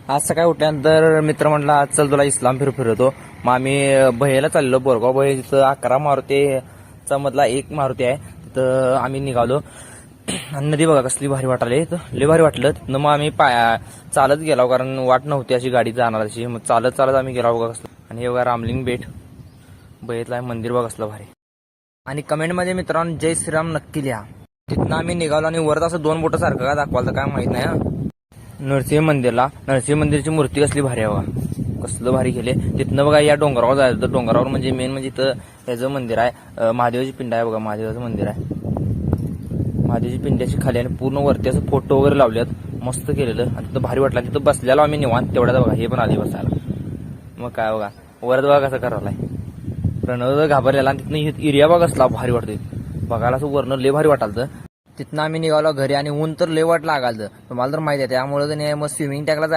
आज सकाळी उठल्यानंतर मित्र म्हटला आज चल तुला इस्लाम फिरवतो. मग आम्ही बहेला चाललो. बोरगाव बहे तिथं 11 मारुतीचा मधला एक मारुती आहे, तिथं आम्ही निघालो. आणि नदी बघा कसली भारी वाटाली, लय भारी वाटलं. तिथनं मग आम्ही चालत गेलो, कारण वाट नव्हती अशी गाडी जाणार अशी. मग चालत चालत आम्ही गेलो बघा कसलं. आणि हे बघा रामलिंग बेट बहेतला मंदिर बघा कसलं भारी. आणि कमेंटमध्ये मित्रांनो जय श्रीराम नक्की लिहा. तिथनं आम्ही निघालो आणि वरत असं 2 बोटं सारखं का दाखवाल तर काय माहित नाही हा. नरसिंह मंदिरची मूर्ती कसली भारी आहे बघा, कसलं भारी केले. तिथनं बघा या डोंगरावर जायचं. तर डोंगरावर म्हणजे मेन म्हणजे इथं ह्याचं मंदिर आहे, महादेवाची पिंड आहे बघा, महादेवाचं मंदिर आहे. महादेवाची पिंड्याची खाली आणि पूर्ण वरती असं फोटो वगैरे लावल्यात, मस्त केलेलं. आणि तिथं भारी वाटलं. तिथं बसलेलो आम्ही निवांत तेवढ्यात बघा हे पण आले बसायला. मग काय बघा वरत बघा कसं करायलाय. प्रणव घाबरलेला. आणि तिथनं एरिया बघा कसला भारी वाटतोय बघायला, असं वरनं लय भारी वाटालं. तिथनं आम्ही निघालो घरी आणि ऊन तर लय वाट लागाल. तुम्हाला तर माहिती आहे, त्यामुळे मग स्विमिंग टॅकला